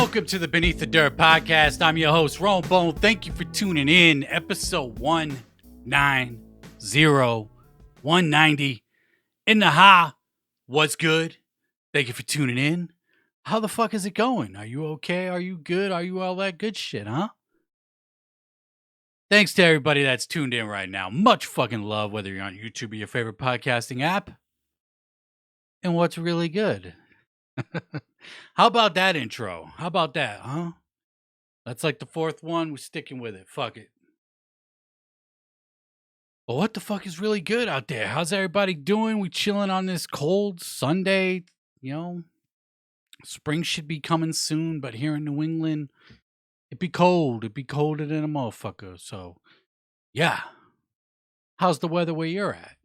Welcome to the Beneath the Dirt podcast. I'm your host, Ron Bone. Thank you for tuning in. Episode 190, 190. In the ha. What's good? Thank you for tuning in. How the fuck is it going? Are you okay? Are you good? Are you all that good shit, huh? Thanks to everybody that's tuned in right now. Much fucking love, whether you're on YouTube or your favorite podcasting app. And what's really good? How about that intro? How about that, huh? That's like the fourth one. We're sticking with it. Fuck it. But what the fuck is really good out there? How's everybody doing? We chilling on this cold Sunday. You know, spring should be coming soon, but here in New England, it'd be cold. It'd be colder than a motherfucker. So, yeah. How's the weather where you're at?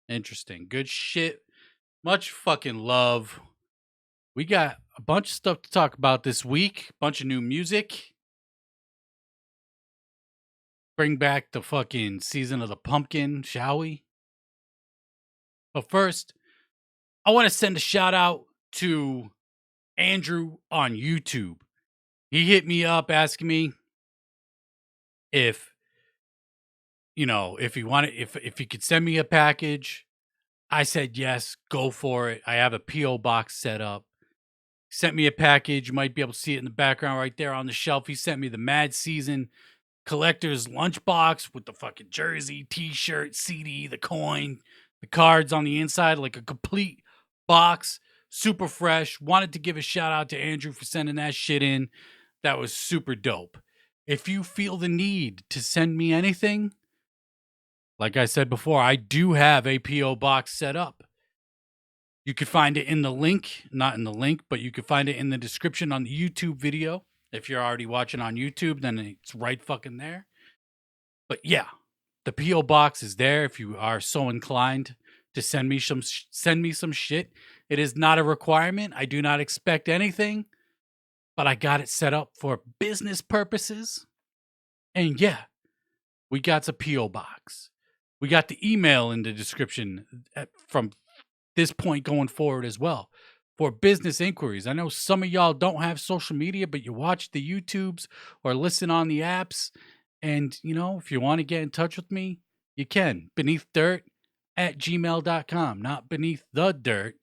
Interesting. Good shit. Much fucking love. We got a bunch of stuff to talk about this week. Bunch of new music. Bring back the fucking season of the pumpkin, shall we? But first, I want to send a shout out to Andrew on YouTube. He hit me up asking me if he wanted, if he could send me a package. I said yes, go for it. I have a P.O. box set up. Sent me a package. You might be able to see it in the background right there on the shelf. He sent me the Mad Season collector's lunchbox with the fucking jersey, t-shirt, CD, the coin, the cards on the inside, like a complete box. Super fresh. Wanted to give a shout out to Andrew for sending that shit in. That was super dope. If you feel the need to send me anything, like I said before, I do have a P.O. box set up. You can find it in the link, not in the link, but you can find it in the description on the YouTube video. If you're already watching on YouTube, then it's right fucking there. But yeah, the P.O. box is there if you are so inclined to send me some shit. It is not a requirement. I do not expect anything, but I got it set up for business purposes. And yeah, we got a P.O. box. We got the email in the description from this point going forward as well for business inquiries. I know some of y'all don't have social media, but you watch the YouTubes or listen on the apps. And, if you want to get in touch with me, you can. beneathdirt@gmail.com. Not beneath the dirt.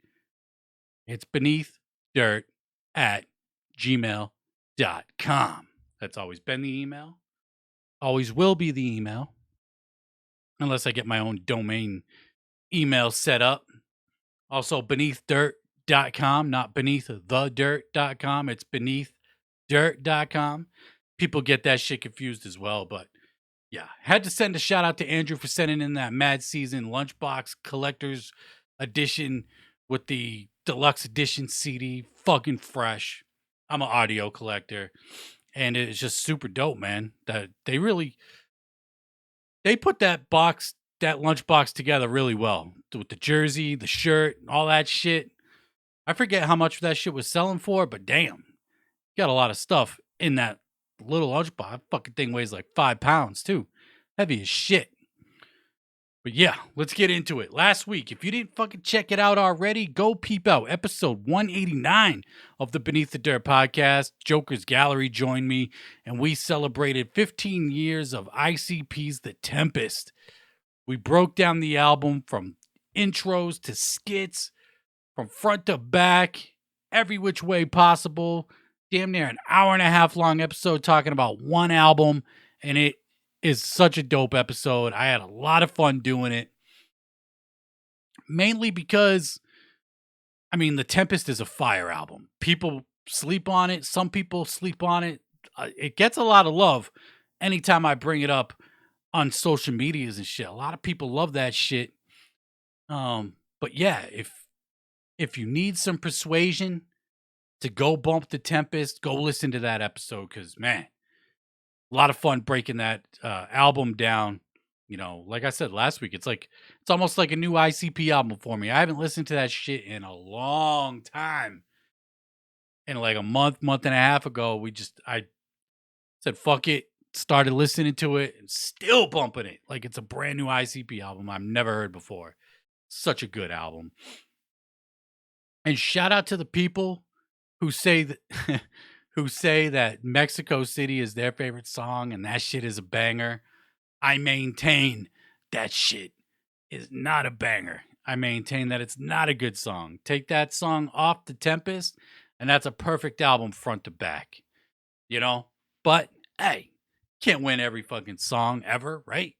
It's beneathdirt@gmail.com. That's always been the email. Always will be the email. Unless I get my own domain email set up. Also, beneathdirt.com, not beneaththedirt.com. It's beneathdirt.com. People get that shit confused as well, but yeah. Had to send a shout out to Andrew for sending in that Mad Season Lunchbox Collector's Edition with the Deluxe Edition CD. Fucking fresh. I'm an audio collector, and it's just super dope, man. That they put that lunchbox together really well with the jersey, the shirt, all that shit. I forget how much that shit was selling for, but damn, got a lot of stuff in that little lunchbox. That fucking thing weighs like 5 pounds too. Heavy as shit. But yeah, let's get into it. Last week, if you didn't fucking check it out already, go peep out episode 189 of the Beneath the Dirt podcast. Joker's Gallery joined me, and we celebrated 15 years of ICP's The Tempest. We broke down the album from intros to skits, from front to back, every which way possible. Damn near an hour and a half long episode talking about one album, and it is such a dope episode. I had a lot of fun doing it. Mainly because, The Tempest is a fire album. People sleep on it. Some people sleep on it. It gets a lot of love anytime I bring it up on social medias and shit. A lot of people love that shit. But yeah, if you need some persuasion to go bump The Tempest, go listen to that episode, because man, a lot of fun breaking that album down. Like I said last week, it's almost like a new ICP album for me. I haven't listened to that shit in a long time. And like a month and a half ago, I said fuck it, started listening to it, and still bumping it like it's a brand new ICP album I've never heard before. Such a good album. And shout out to the people who say that who say that Mexico City is their favorite song and that shit is a banger. I maintain that shit is not a banger. I maintain that it's not a good song. Take that song off The Tempest, and that's a perfect album front to back. You know? But hey, can't win every fucking song ever, right?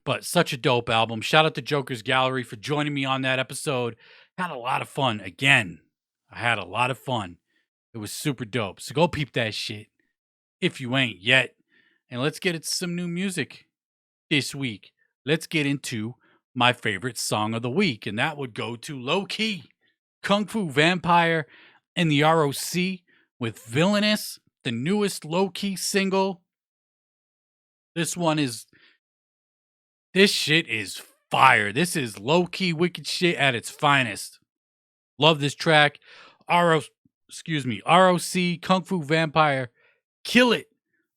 But such a dope album. Shout out to Joker's Gallery for joining me on that episode. Had a lot of fun. Again, I had a lot of fun. It was super dope. So go peep that shit if you ain't yet. And let's get into some new music this week. Let's get into my favorite song of the week. And that would go to Low Key, Kung Fu Vampire, and the ROC with Villainous, the newest Low Key single. This shit is fire. This is low key wicked shit at its finest. Love this track. ROC, Kung Fu Vampire, kill it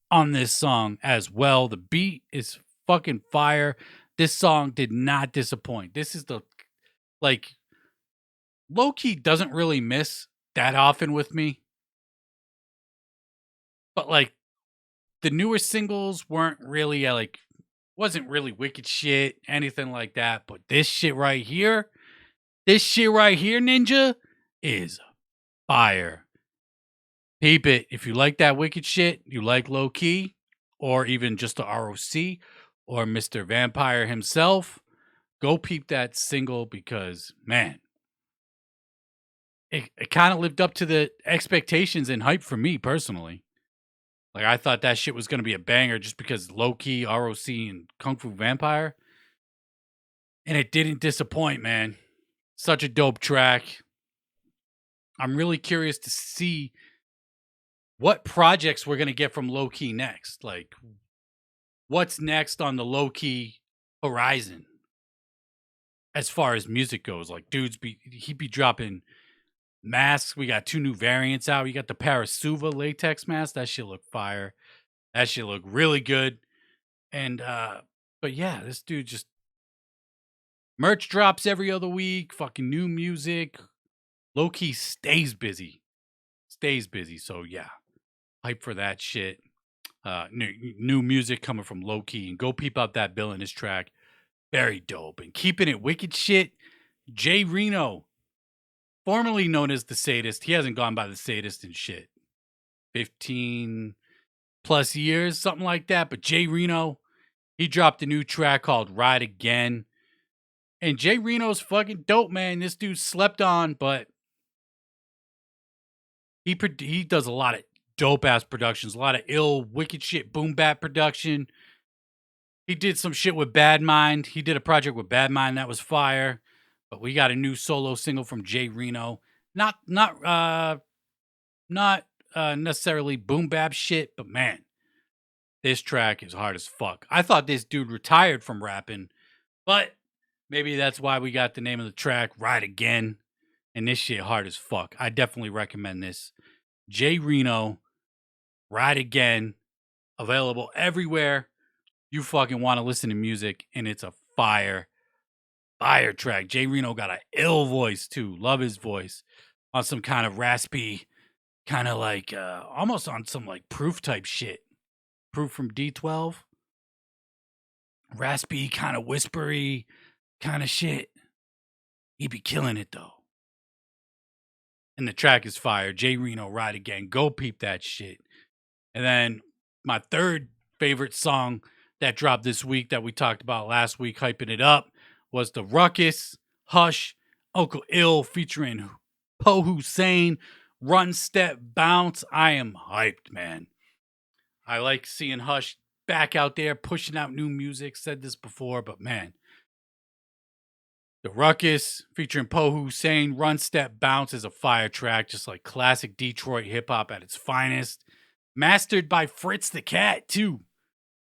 on this song as well. The beat is fucking fire. This song did not disappoint. This is low key doesn't really miss that often with me. But the newer singles weren't really wasn't really wicked shit, anything like that. But this shit right here, Ninja, is fire. Peep it. If you like that wicked shit, you like Low Key, or even just the ROC, or Mr. Vampire himself, go peep that single because, man, it kind of lived up to the expectations and hype for me personally. I thought that shit was going to be a banger just because Low Key, ROC, and Kung Fu Vampire. And it didn't disappoint, man. Such a dope track. I'm really curious to see what projects we're going to get from Low Key next. What's next on the Low Key horizon as far as music goes. He'd be dropping masks. We got 2 new variants out. You got the Parasuva latex mask. That shit look fire. That shit look really good. And but yeah, this dude just merch drops every other week, fucking new music. Low Key stays busy. So yeah. Hype for that shit. New music coming from Low Key, and go peep out that villainous track. Very dope. And keeping it wicked shit, Jay Reno, formerly known as the Sadist. He hasn't gone by the Sadist in shit 15 plus years, something like that. But Jay Reno, he dropped a new track called Ride Again. And Jay Reno's fucking dope, man. This dude slept on, but he does a lot of dope ass productions, a lot of ill, wicked shit, boom bap production. He did some shit with Bad Mind. He did a project with Bad Mind that was fire. But we got a new solo single from Jay Reno. Not necessarily boom bap shit, but man, this track is hard as fuck. I thought this dude retired from rapping, but maybe that's why we got the name of the track, Ride Again. And this shit hard as fuck. I definitely recommend this. Jay Reno, Ride Again, available everywhere you fucking want to listen to music, and it's a fire track. Jay Reno got an ill voice too. Love his voice. On some kind of raspy, kind of almost on some Proof type shit. Proof from D12. Raspy, kind of whispery kind of shit. He be killing it though. And the track is fire. Jay Reno, Ride Again. Go peep that shit. And then my third favorite song that dropped this week that we talked about last week, hyping it up, was the Ruckus, Hush, Uncle Ill featuring whosaine, Run, Step, Bounce. I am hyped, man. I like seeing Hush back out there pushing out new music. Said this before, but man. The Ruckus featuring whosaine, Run, Step, Bounce is a fire track, just like classic Detroit hip hop at its finest. Mastered by Fritz the Cat, too.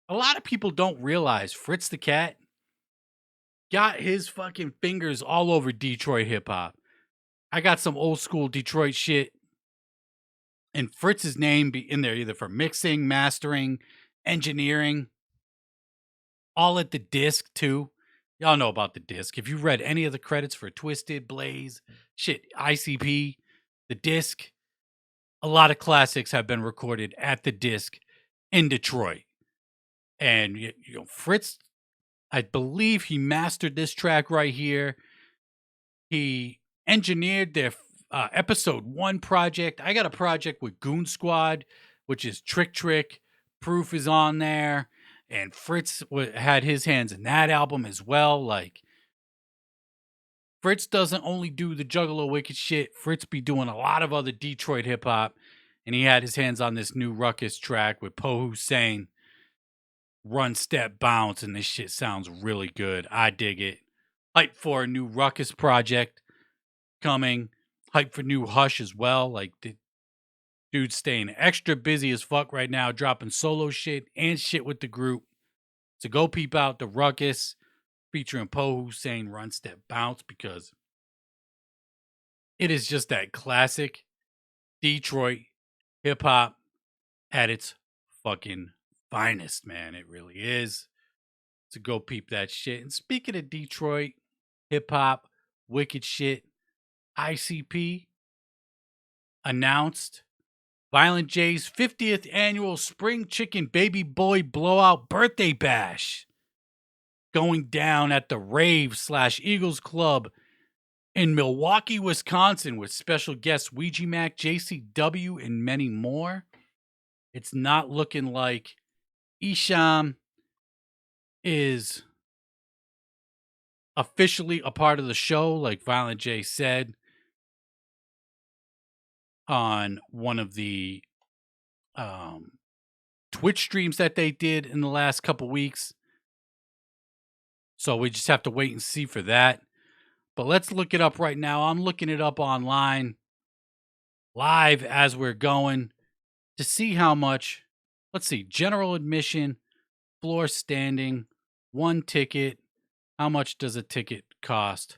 A lot of people don't realize Fritz the Cat got his fucking fingers all over Detroit hip hop. I got some old school Detroit shit, and Fritz's name be in there either for mixing, mastering, engineering, all at the disc too. Y'all know about the disc. If you read any of the credits for Twiztid, Blaze, shit, ICP, the disc, a lot of classics have been recorded at the disc in Detroit. And Fritz, I believe he mastered this track right here. He engineered their episode 1 project. I got a project with Goon Squad, which is Trick. Proof is on there. And Fritz had his hands in that album as well. Like, Fritz doesn't only do the Juggalo Wicked shit. Fritz be doing a lot of other Detroit hip hop. And he had his hands on this new Ruckus track with Whosaine, Run, Step, Bounce. And this shit sounds really good. I dig it. Hype for a new Ruckus project coming. Hype for new Hush as well. Like, the dude's staying extra busy as fuck right now, dropping solo shit and shit with the group. So go peep out the Ruckus featuring Whosaine, Run, Step, Bounce, because it is just that classic Detroit hip hop at its fucking finest, man. It really is. So go peep that shit. And speaking of Detroit hip hop, wicked shit, ICP announced Violent J's 50th annual Spring Chicken Baby Boy Blowout Birthday Bash going down at the Rave/Eagles Club in Milwaukee, Wisconsin, with special guests Ouija Mac, JCW, and many more. It's not looking like Isham is officially a part of the show, like Violent J said on one of the Twitch streams that they did in the last couple weeks. So we just have to wait and see for that. But let's look it up right now. I'm looking it up online, live as we're going, to see how much. Let's see, general admission, floor standing, 1 ticket. How much does a ticket cost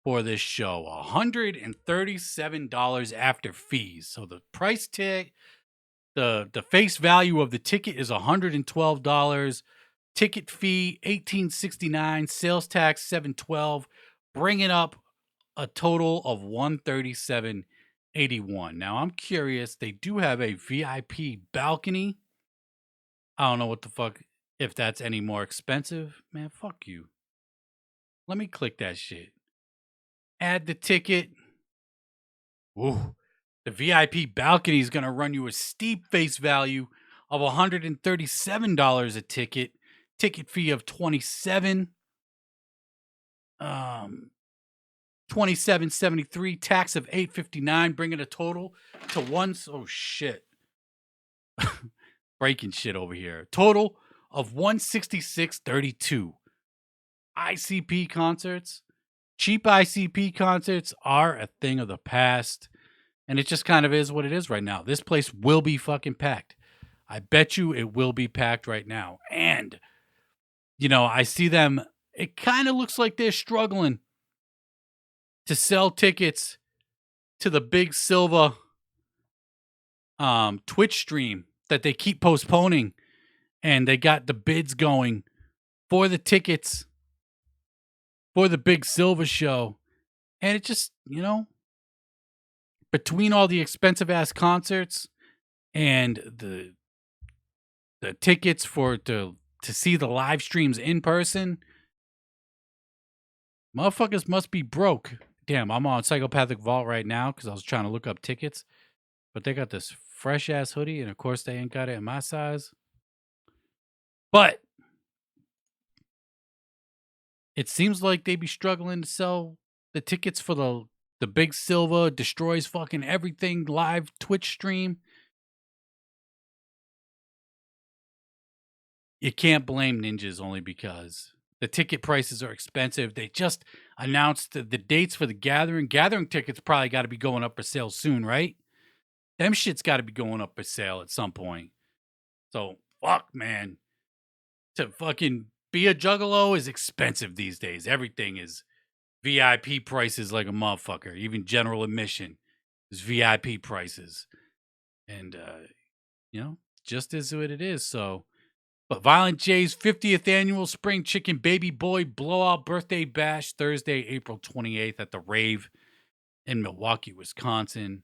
for this show? $137 after fees. So the price tag, the face value of the ticket is $112. Ticket fee $18.69. Sales tax $712. Bringing up a total of $137.81. Now I'm curious. They do have a VIP balcony. I don't know what the fuck, if that's any more expensive. Man, fuck you. Let me click that shit. Add the ticket. Ooh, the VIP balcony is going to run you a steep face value of $137 a ticket. Ticket fee of $27. $27.73. Tax of $8.59. Bringing a total to oh shit. Breaking shit over here. Total of $166.32. ICP concerts. Cheap ICP concerts are a thing of the past. And it just kind of is what it is right now. This place will be fucking packed. I bet you it will be packed right now. And, I see them. It kind of looks like they're struggling to sell tickets to the Big Silva Twitch stream that they keep postponing. And they got the bids going for the tickets for the Big Silva show. And it just, between all the expensive ass concerts and the tickets to see the live streams in person, motherfuckers must be broke. Damn, I'm on Psychopathic Vault right now because I was trying to look up tickets. But they got this fresh ass hoodie, and of course they ain't got it in my size. But it seems like they be struggling to sell the tickets for the Big Silva destroys fucking everything live Twitch stream. You can't blame ninjas only because the ticket prices are expensive. They just announced the dates for the Gathering. Gathering tickets probably got to be going up for sale soon, right? Them shit's got to be going up for sale at some point. So, fuck, man. To fucking be a juggalo is expensive these days. Everything is VIP prices like a motherfucker. Even general admission is VIP prices. And, just is what it is. So, But Violent J's 50th annual Spring Chicken Baby Boy Blowout Birthday Bash, Thursday, April 28th at the Rave in Milwaukee, Wisconsin,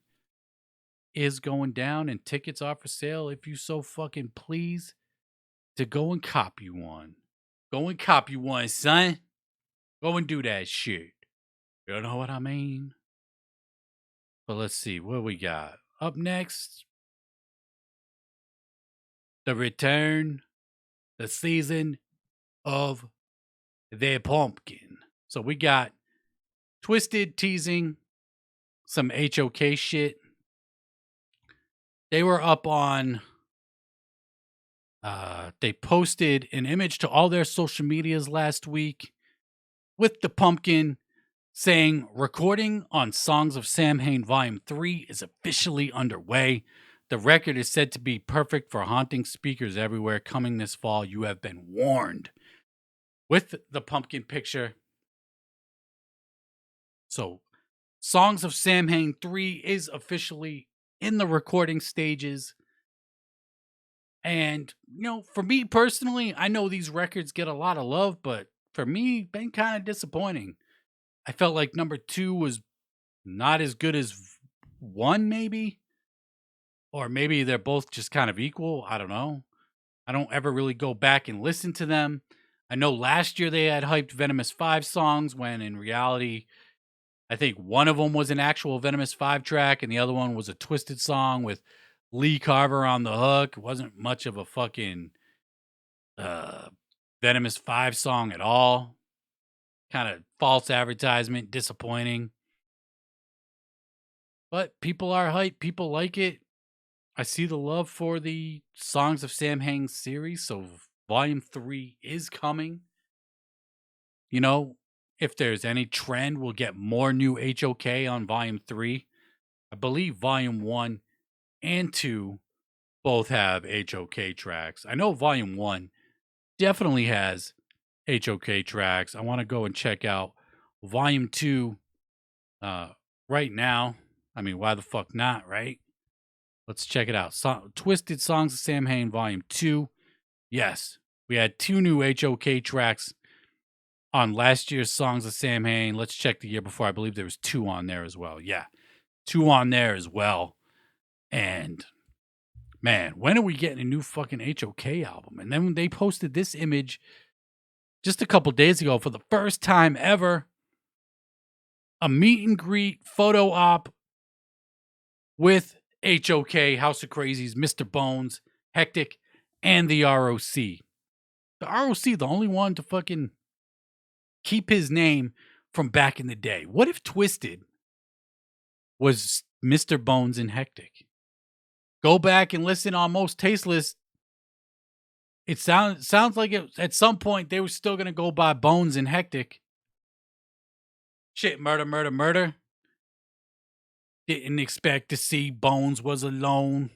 is going down, and tickets are for sale if you so fucking please to go and copy one. Go and copy one, son. Go and do that shit. You know what I mean? But let's see, what we got? Up next, the return, the season of the pumpkin. So we got Twiztid teasing some HOK shit. They were up on, they posted an image to all their social medias last week with the pumpkin saying, recording on Songs of Samhain Volume 3 is officially underway. The record is said to be perfect for haunting speakers everywhere. Coming this fall, you have been warned. With the pumpkin picture. So, Songs of Samhain 3 is officially in the recording stages. And, you know, for me personally, I know these records get a lot of love, but for me, been kind of disappointing. I felt like number 2 was not as good as 1, maybe. Or maybe they're both just kind of equal. I don't know. I don't ever really go back and listen to them. I know last year they had hyped Venomous 5 songs when in reality, I think one of them was an actual Venomous 5 track and the other one was a twiztid song with Lee Carver on the hook. It wasn't much of a fucking Venomous 5 song at all. Kind of false advertisement, disappointing. But people are hyped. People like it. I see the love for the Songs of Samhain series, so Volume 3 is coming. You know, if there's any trend, we'll get more new HOK on Volume 3. I believe Volume 1 and 2 both have HOK tracks. I know Volume 1 definitely has HOK tracks. I want to go and check out Volume 2 right now. I mean, why the fuck not, right? Let's check it out. Twiztid Songs of Samhain Volume 2. Yes, we had 2 new HOK tracks on last year's Songs of Samhain. Let's check the year before. I believe there was 2 on there as well. Yeah, 2 on there as well. And man, when are we getting a new fucking HOK album? And then when they posted this image just a couple days ago for the first time ever, a meet and greet photo op with HOK, House of Krazees, Mr. Bones, Hectic, and the ROC. The ROC, the only one to fucking keep his name from back in the day. What if Twiztid was Mr. Bones and Hectic? Go back and listen on Most Tasteless. It sounds like at some point they were still going to go by Bones and Hectic. Shit, murder. Didn't expect to see Bones was alone.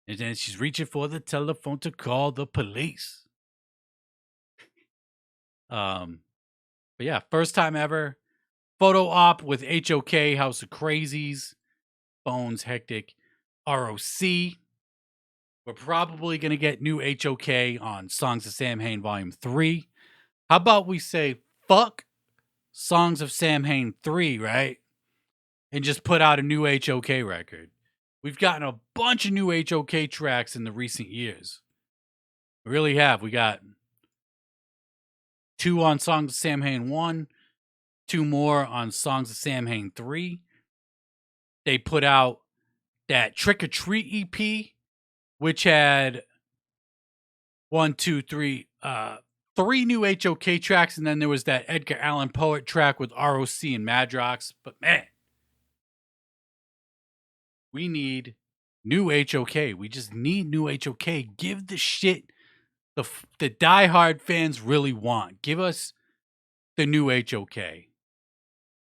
And then she's reaching for the telephone to call the police. But yeah, first time ever. Photo op with HOK, House of Krazees, Bones, Hectic, ROC. We're probably going to get new HOK on Songs of Samhain Volume 3. How about we say, fuck Songs of Samhain 3, right? And just put out a new HOK record. We've gotten a bunch of new HOK tracks in the recent years. We really have. We got 2 on Songs of Samhain 1, 2 more on Songs of Samhain 3. They put out that Trick or Treat EP, which had 3 new HOK tracks, and then there was that Edgar Allan Poe track with ROC and Madrox. But man, we need new HOK. We just need new HOK. Give the shit the diehard fans really want. Give us the new HOK.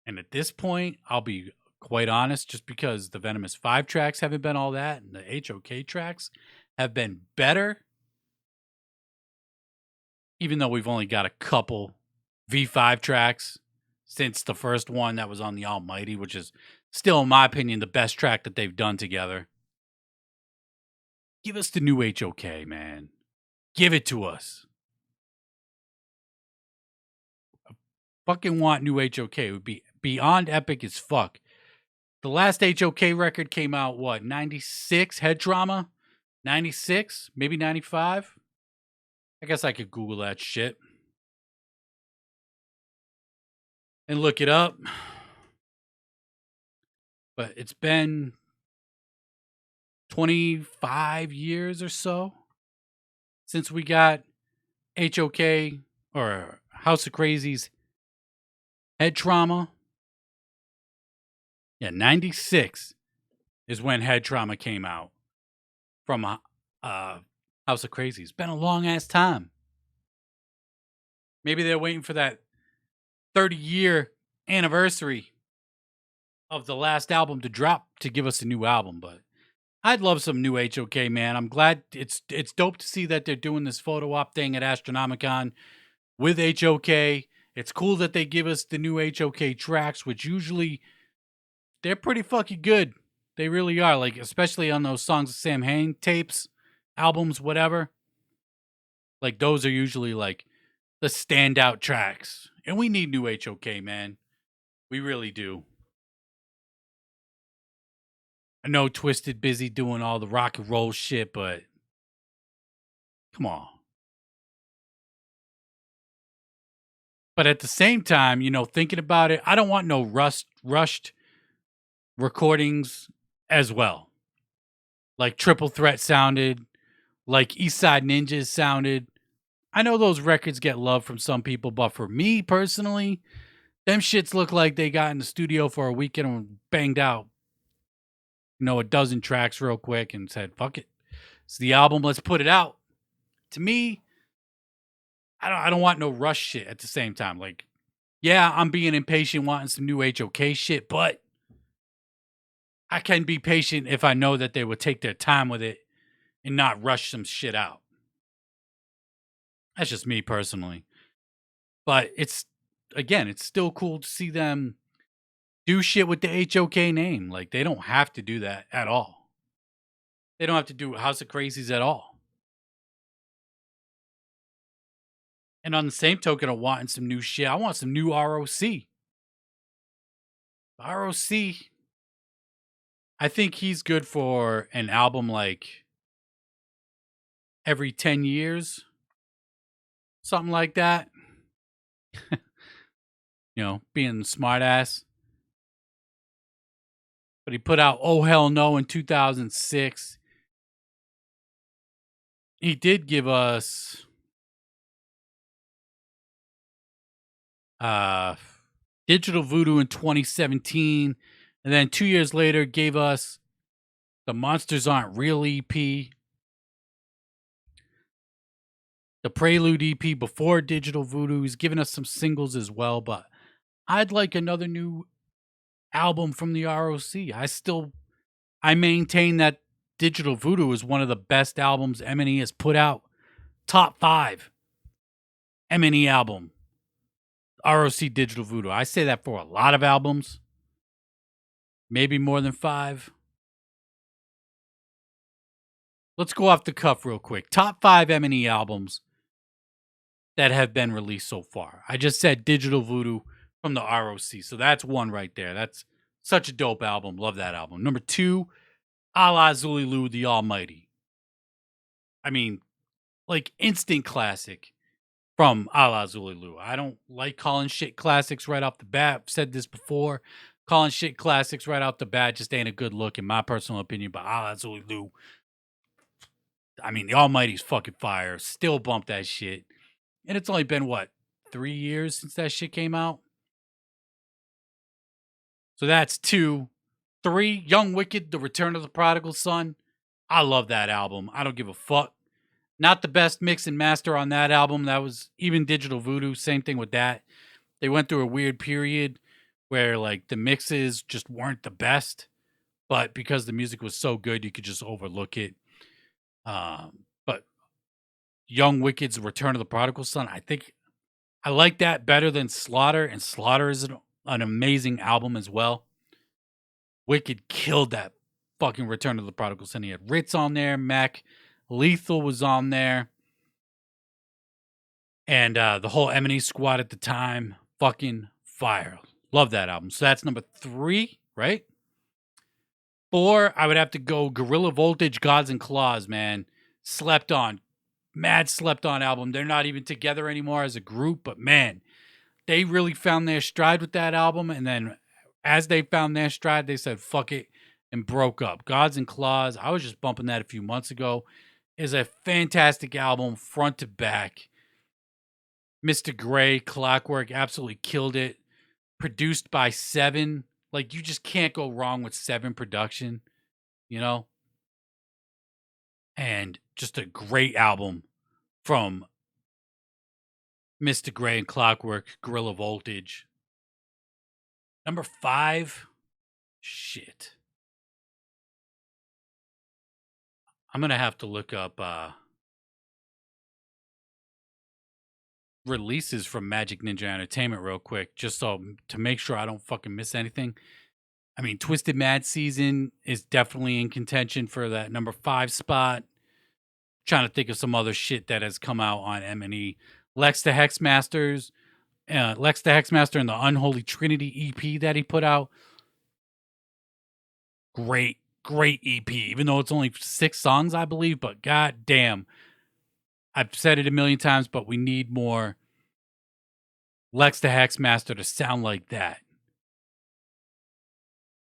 And at this point, I'll be quite honest, just because the Venomous 5 tracks haven't been all that, and the HOK tracks have been better, even though we've only got a couple V5 tracks since the first one that was on the Almighty, which is still, in my opinion, the best track that they've done together. Give us the new HOK, man. Give it to us. I fucking want new HOK. It would be beyond epic as fuck. The last HOK record came out, what, 96? Head Trauma? 96? Maybe 95? I guess I could Google that shit and look it up. But it's been 25 years or so since we got HOK or House of Krazees Head Trauma. Yeah, 96 is when Head Trauma came out from House of Krazees. It's been a long ass time. Maybe they're waiting for that 30-year anniversary of the last album to drop to give us a new album, but I'd love some new HOK, man. I'm glad it's dope to see that they're doing this photo op thing at Astronomicon with HOK. It's cool that they give us the new HOK tracks, which usually they're pretty fucking good. They really are, like especially on those Songs of Samhain tapes, albums, whatever. Like those are usually like the standout tracks. And we need new HOK, man. We really do. I know Twiztid busy doing all the rock and roll shit, but come on. But at the same time, thinking about it, I don't want no rushed recordings as well. Like Triple Threat sounded, like East Side Ninjas sounded. I know those records get love from some people, but for me personally, them shits look like they got in the studio for a weekend and banged out, a dozen tracks real quick and said, fuck it. It's the album, let's put it out. To me, I don't want no rush shit at the same time. Like, yeah, I'm being impatient wanting some new HOK shit, but I can be patient if I know that they would take their time with it and not rush some shit out. That's just me personally. But it's still cool to see them do shit with the HOK name. Like, they don't have to do that at all. They don't have to do House of Krazees at all. And on the same token of wanting some new shit, I want some new ROC. ROC, I think he's good for an album like every 10 years. Something like that. Being smart ass. But he put out Oh Hell No in 2006. He did give us Digital Voodoo in 2017. And then 2 years later gave us the Monsters Aren't Real EP. The Prelude EP before Digital Voodoo. He's given us some singles as well, but I'd like another new album from the ROC. I maintain that Digital Voodoo is one of the best albums M&E has put out. Top 5 M&E album. ROC Digital Voodoo. I say that for a lot of albums. Maybe more than 5. Let's go off the cuff real quick. Top 5 M&E albums that have been released so far. I just said Digital Voodoo from the ROC. So that's one right there. That's such a dope album. Love that album. Number 2, Allah Zululu the Almighty. I mean, like instant classic from Allah Zululu. I don't like calling shit classics right off the bat. I've said this before. Calling shit classics right off the bat just ain't a good look in my personal opinion. But Allah Zululu, I mean, the Almighty's fucking fire. Still bump that shit. And it's only been, 3 years since that shit came out? So that's 2. 3, Young Wicked, The Return of the Prodigal Son. I love that album. I don't give a fuck. Not the best mix and master on that album. That was even Digital Voodoo. Same thing with that. They went through a weird period where like the mixes just weren't the best. But because the music was so good, you could just overlook it. But Young Wicked's Return of the Prodigal Son, I think I like that better than Slaughter. And Slaughter is an amazing album as well. Wicked killed that fucking Return of the Prodigal Son. He had Rittz on there, Mac Lethal was on there. And the whole M&E squad at the time, fucking fire. Love that album. So that's number 3, right? 4, I would have to go Gorilla Voltage, Gods and Claws, man. Slept on. Mad slept on album. They're not even together anymore as a group, but man, they really found their stride with that album. And then as they found their stride, they said, fuck it, and broke up. Gods and Claws, I was just bumping that a few months ago, is a fantastic album, front to back. Mr. Gray, Clockwork, absolutely killed it. Produced by Seven. Like, you just can't go wrong with Seven production, you know? And just a great album from Mr. Gray and Clockwork, Gorilla Voltage. Number 5, shit. I'm going to have to look up releases from Magic Ninja Entertainment real quick, just so to make sure I don't fucking miss anything. I mean, Twisted Mad Season is definitely in contention for that number 5 spot. Trying to think of some other shit that has come out on M&E. Lex the Hexmaster and the Unholy Trinity EP that he put out. Great EP, even though it's only 6 songs, I believe, but god damn. I've said it a million times, but we need more Lex the Hexmaster to sound like that.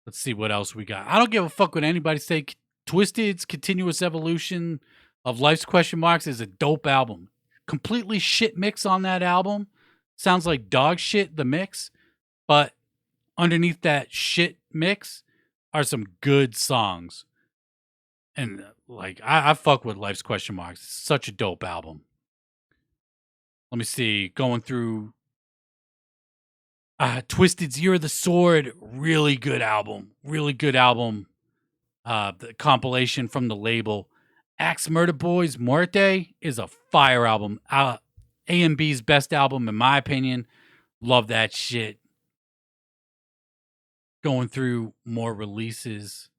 Let's see what else we got. I don't give a fuck what anybody say. Twiztid's Continuous Evolution of Life's Question Marks is a dope album. Completely shit mix on that album. Sounds like dog shit, the mix. But underneath that shit mix are some good songs. And like, I fuck with Life's Question Marks. It's such a dope album. Let me see. Going through Twiztid's Year of the Sword. Really good album. The compilation from the label. Axe Murder Boys Muerte is a fire album. A&B's best album, in my opinion. Love that shit. Going through more releases.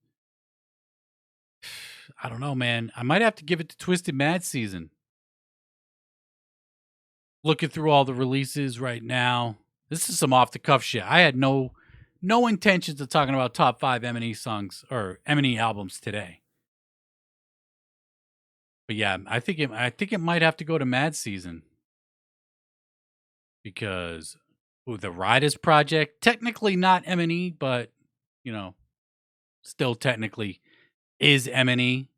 I don't know, man. I might have to give it to Twisted Mad Season. Looking through all the releases right now. This is some off-the-cuff shit. I had no intentions of talking about top 5 M&E songs or M&E albums today. But yeah, I think it might have to go to Mad Season. Because the Riders Project, technically not M&E, but you know, still technically is M&E.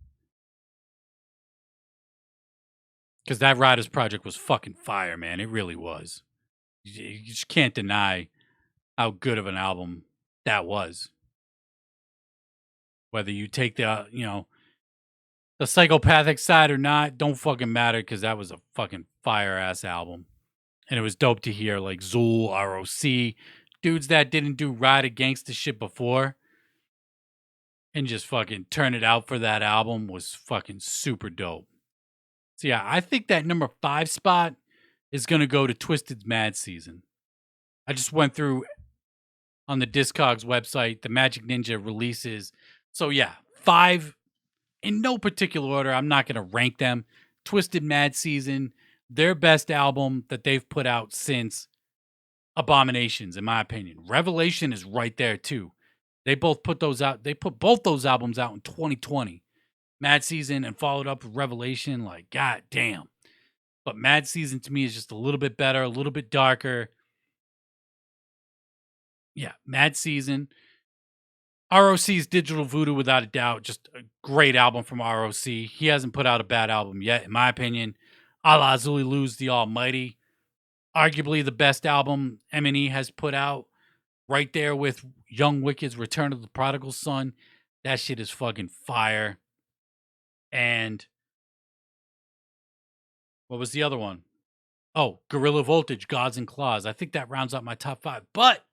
Because that Riders Project was fucking fire, man. It really was. You just can't deny how good of an album that was. Whether you take the, the psychopathic side or not, don't fucking matter, because that was a fucking fire-ass album. And it was dope to hear, like, Zool, ROC, dudes that didn't do Ride Gangsta shit before, and just fucking turn it out for that album was fucking super dope. So yeah, I think that number 5 spot is going to go to Twiztid's Mad Season. I just went through on the Discogs website, the Magic Ninja releases. So yeah, 5 in no particular order. I'm not going to rank them. Twisted Mad Season, their best album that they've put out since Abominations, in my opinion. Revelation is right there too. They both put those out. They put both those albums out in 2020. Mad Season and followed up with Revelation. Like, god damn. But Mad Season to me is just a little bit better, a little bit darker. Yeah, Mad Season. ROC's Digital Voodoo, without a doubt. Just a great album from ROC. He hasn't put out a bad album yet, in my opinion. Allah Zulu's The Almighty. Arguably the best album M&E has put out. Right there with Young Wicked's Return of the Prodigal Son. That shit is fucking fire. And what was the other one? Oh, Gorilla Voltage, Gods and Claws. I think that rounds out my top 5. But,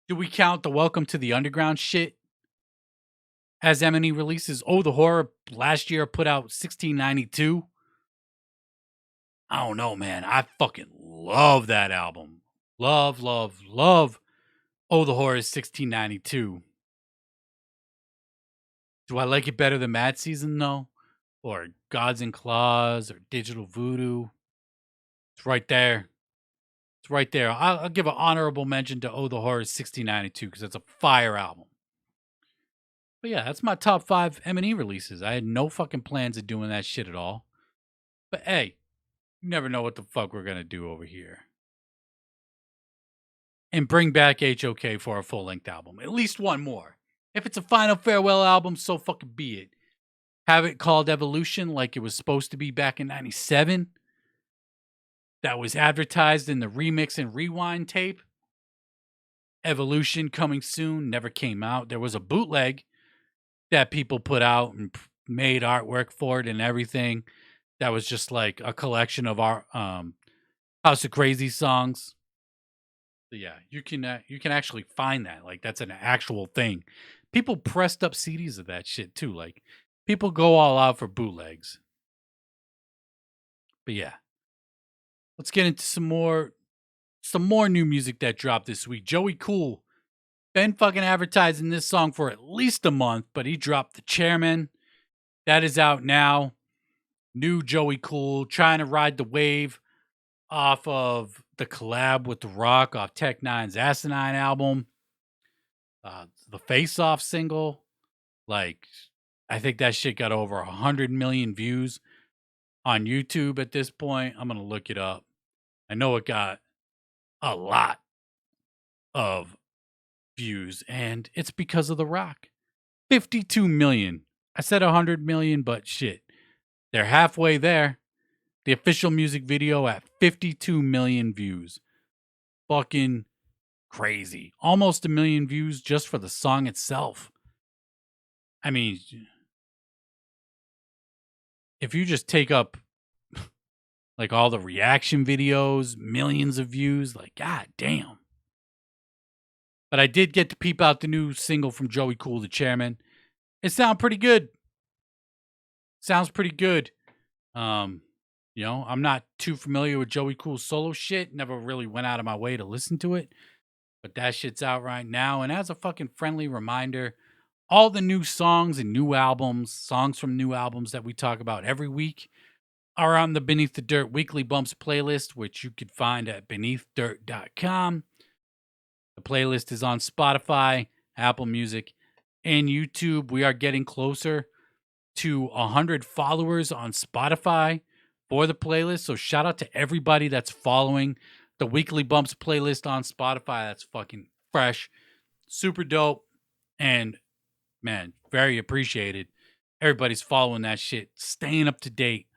do we count the Welcome to the Underground shit as M&E releases? Oh, the Horror last year put out 1692. I don't know, man. I fucking love that album. Love. Oh, the Horror is 1692. Do I like it better than Mad Season, though? or Gods and Claws or Digital Voodoo. It's right there. It's right there. I'll give an honorable mention to Oh the Horror 1692 because it's a fire album. But yeah, that's my top 5 M&E releases. I had no fucking plans of doing that shit at all. But hey, you never know what the fuck we're gonna do over here. And bring back HOK for a full length album. At least one more. If it's a final farewell album, so fucking be it. Have it called Evolution like it was supposed to be back in 97. That was advertised in the remix and rewind tape. Evolution coming soon never came out. There was a bootleg that people put out and made artwork for it and everything. That was just like a collection of our House of Krazees songs. So yeah, you can actually find that. Like that's an actual thing. People pressed up CDs of that shit too. Like people go all out for bootlegs. But yeah, let's get into some more new music that dropped this week. Joey Cool been fucking advertising this song for at least a month, but he dropped The Chairman. That is out now. New Joey Cool trying to ride the wave off of the collab with The Rock off Tech Nine's Asinine album. The Face Off single. Like, I think that shit got over 100 million views on YouTube at this point. I'm going to look it up. I know it got a lot of views, and it's because of The Rock. 52 million. I said 100 million, but shit. They're halfway there. The official music video at 52 million views. Fucking crazy. Almost a million views just for the song itself. I mean, if you just take up like all the reaction videos, millions of views, like god damn. But I did get to peep out the new single from Joey Cool, The Chairman. It sounds pretty good. Sounds pretty good. You know, I'm not too familiar with Joey Cool's solo shit. Never really went out of my way to listen to it. But that shit's out right now. And as a fucking friendly reminder, all the new songs and new albums, songs from new albums that we talk about every week are on the Beneath the Dirt Weekly Bumps playlist, which you could find at beneathdirt.com. The playlist is on Spotify, Apple Music, and YouTube. We are getting closer to 100 followers on Spotify for the playlist. So shout out to everybody that's following the Weekly Bumps playlist on Spotify. That's fucking fresh, super dope, and man, very appreciated. Everybody's following that shit, staying up to date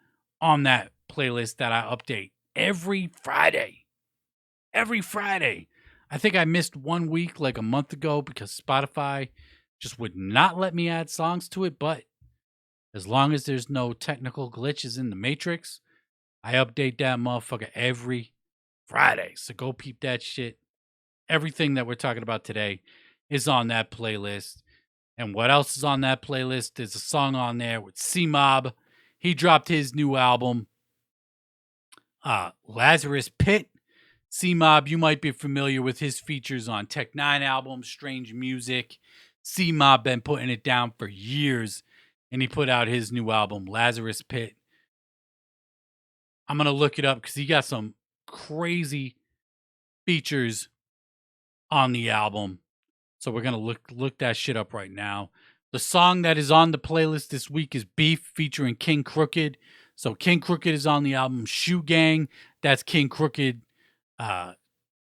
on that playlist that I update every Friday. Every Friday. I think I missed 1 week like a month ago because Spotify just would not let me add songs to it. But as long as there's no technical glitches in the matrix, I update that motherfucker every Friday. So go peep that shit. Everything that we're talking about today is on that playlist. And what else is on that playlist? There's a song on there with C-Mob. He dropped his new album, Lazarus Pit. C-Mob, you might be familiar with his features on Tech Nine albums, Strange Music. C-Mob been putting it down for years, and he put out his new album, Lazarus Pit. I'm going to look it up because he got some crazy features on the album. So we're going to look that shit up right now. The song that is on the playlist this week is Beef featuring King Crooked. So King Crooked is on the album Shoe Gang. That's King Crooked.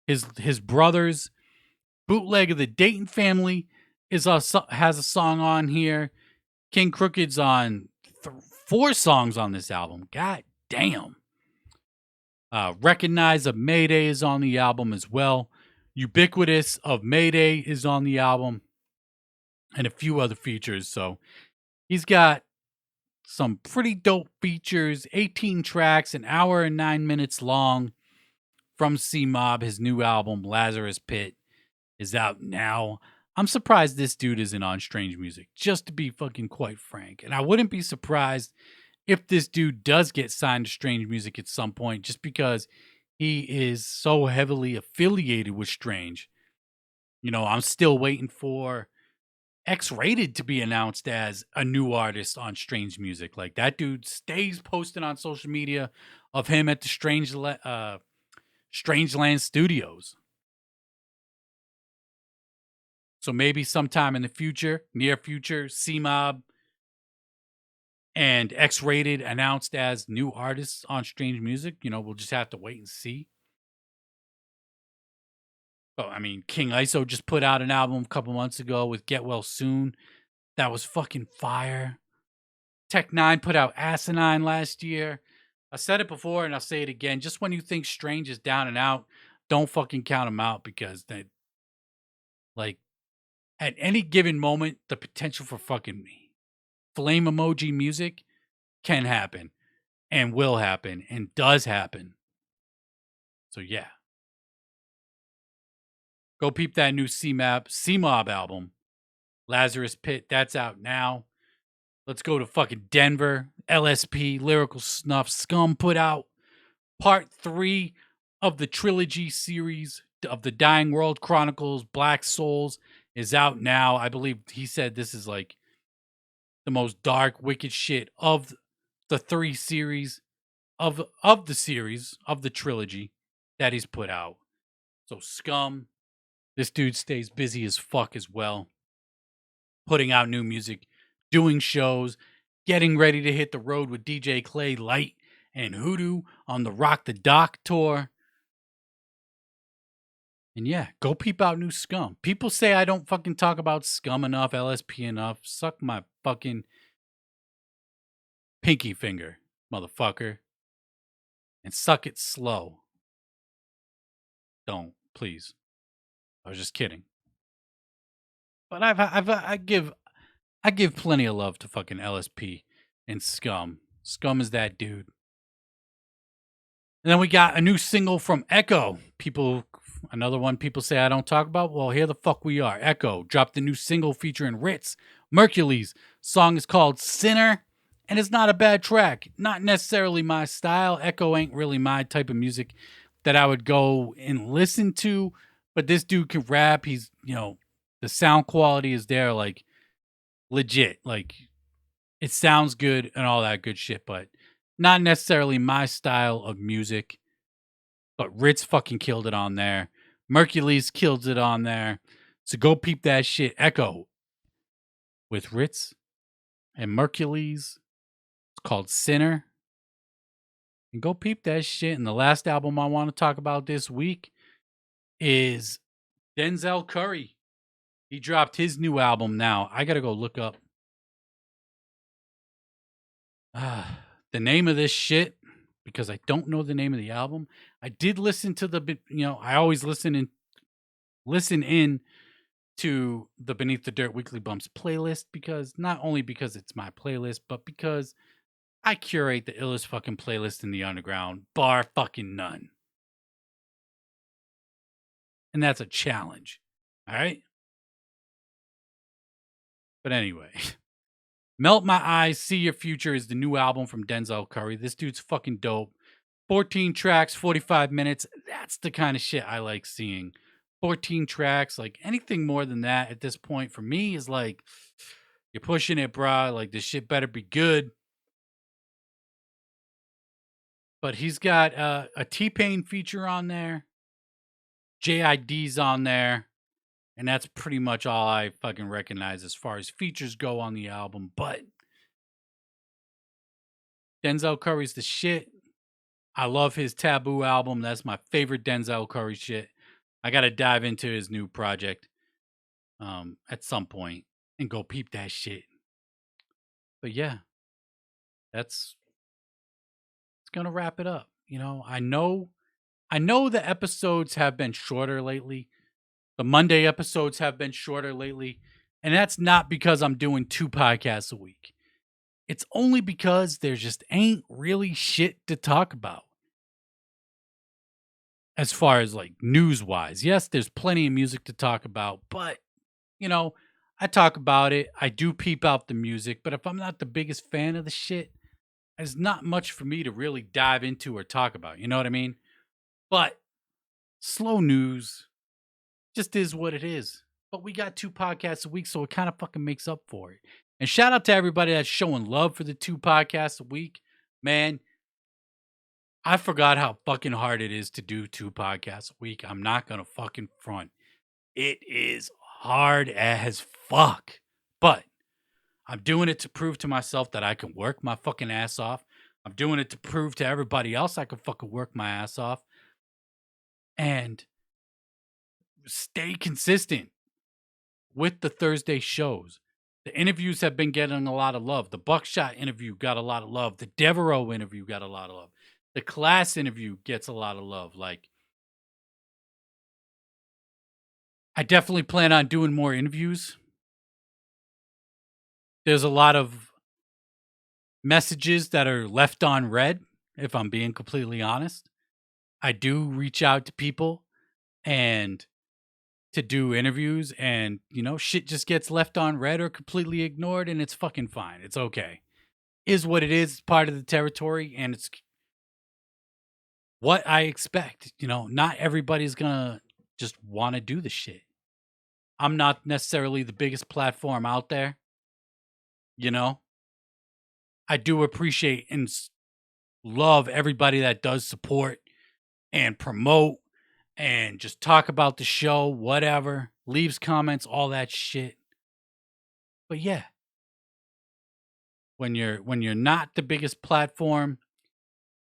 His brothers. Bootleg of the Dayton Family has a song on here. King Crooked's on 4 songs on this album. God damn. Recognize of Mayday is on the album as well. Ubiquitous of Mayday is on the album. And a few other features. So he's got some pretty dope features. 18 tracks, an hour and 9 minutes long from C-Mob. His new album, Lazarus Pit, is out now. I'm surprised this dude isn't on Strange Music, just to be fucking quite frank. And I wouldn't be surprised if this dude does get signed to Strange Music at some point, just because he is so heavily affiliated with Strange. You know, I'm still waiting for X-Rated to be announced as a new artist on Strange Music. Like that dude stays posting on social media of him at the Strangeland Studios. So maybe sometime in the future, near future, C-Mob and X-Rated announced as new artists on Strange Music. We'll just have to wait and see. Oh, I mean, King ISO just put out an album a couple months ago with Get Well Soon. That was fucking fire. Tech Nine put out Asinine last year. I said it before and I'll say it again. Just when you think Strange is down and out, don't fucking count them out because they, like, at any given moment, the potential for fucking flame emoji music can happen and will happen and does happen. So yeah. Go peep that new C-Mob album. Lazarus Pit, that's out now. Let's go to fucking Denver. LSP, Lyrical Snuff. Scum put out part 3 of the trilogy series of the Dying World Chronicles. Black Souls is out now. I believe he said this is like the most dark, wicked shit of the 3 series of the series of the trilogy that he's put out. So Scum, this dude stays busy as fuck as well, putting out new music, doing shows, getting ready to hit the road with DJ Clay Light and Hoodoo on the Rock the Dock tour. And yeah, go peep out new Scum. People say I don't fucking talk about Scum enough, LSP enough. Suck my fucking pinky finger, motherfucker. And suck it slow. Don't, please. I was just kidding. But I give plenty of love to fucking LSP and Scum. Scum is that dude. And then we got a new single from Ekoh. Another one people say I don't talk about. Well, here the fuck we are. Ekoh dropped a new single featuring Rittz, Merkules. Song is called Sinner, and it's not a bad track. Not necessarily my style. Ekoh ain't really my type of music that I would go and listen to. But this dude can rap. He's, the sound quality is there, like, legit. Like, it sounds good and all that good shit, but not necessarily my style of music. But Rittz fucking killed it on there. Merkules killed it on there. So go peep that shit. Ekoh with Rittz and Merkules. It's called Sinner. And go peep that shit. And the last album I want to talk about this week is Denzel Curry. He dropped his new album now. I got to go look up the name of this shit because I don't know the name of the album. I did listen to I always listen in to the Beneath the Dirt Weekly Bumps playlist because not only because it's my playlist, but because I curate the illest fucking playlist in the underground, bar fucking none. And that's a challenge. All right. But anyway, Melt My Eyes, See Your Future is the new album from Denzel Curry. This dude's fucking dope. 14 tracks, 45 minutes. That's the kind of shit I like seeing. 14 tracks, like anything more than that at this point for me is like, you're pushing it, brah. Like, this shit better be good. But he's got a T-Pain feature on there. JID's on there. And that's pretty much all I fucking recognize as far as features go on the album. But Denzel Curry's the shit. I love his Taboo album. That's my favorite Denzel Curry shit. I got to dive into his new project at some point and go peep that shit. But yeah, it's going to wrap it up. I know the episodes have been shorter lately. The Monday episodes have been shorter lately. And that's not because I'm doing 2 podcasts a week. It's only because there just ain't really shit to talk about. As far as like news wise, yes, there's plenty of music to talk about, but I talk about it. I do peep out the music, but if I'm not the biggest fan of the shit, there's not much for me to really dive into or talk about. You know what I mean? But slow news just is what it is. but we got 2 podcasts a week, so it kind of fucking makes up for it. And shout out to everybody that's showing love for the 2 podcasts a week. Man, I forgot how fucking hard it is to do 2 podcasts a week. I'm not going to fucking front. It is hard as fuck. But I'm doing it to prove to myself that I can work my fucking ass off. I'm doing it to prove to everybody else I can fucking work my ass off. And stay consistent with the Thursday shows. The interviews have been getting a lot of love. The Buckshot interview got a lot of love. The Devereaux interview got a lot of love. The Class interview gets a lot of love. Like, I definitely plan on doing more interviews. There's a lot of messages that are left on read, if I'm being completely honest. I do reach out to people and to do interviews, and shit just gets left on read or completely ignored, and it's fucking fine. It's okay. Is what it is. It's part of the territory, and it's what I expect. Not everybody's gonna just want to do the shit. I'm not necessarily the biggest platform out there. I do appreciate and love everybody that does support and promote and just talk about the show, whatever, leaves comments, all that shit. But yeah, when you're not the biggest platform,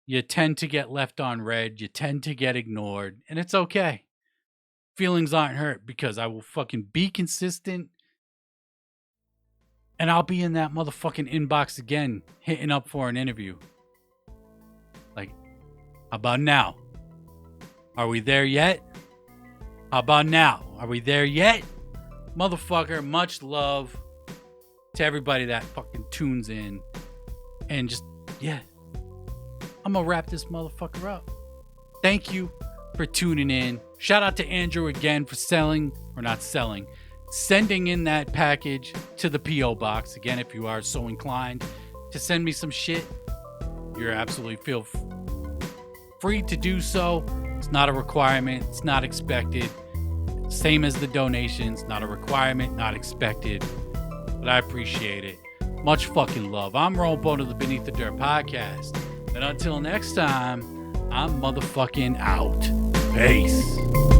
you tend to get left on red, you tend to get ignored, and it's okay. Feelings aren't hurt because I will fucking be consistent, and I'll be in that motherfucking inbox again, hitting up for an interview. Like, how about now? Are we there yet? How about now? Are we there yet? Motherfucker, much love to everybody that fucking tunes in. And just, yeah. I'm gonna wrap this motherfucker up. Thank you for tuning in. Shout out to Andrew again for sending in that package to the P.O. box. Again, if you are so inclined to send me some shit, you're absolutely feel free to do so. It's not a requirement. It's not expected. Same as the donations. Not a requirement, not expected. But I appreciate it. Much fucking love. I'm Robo of the Beneath the Dirt podcast. And until next time, I'm motherfucking out. Peace.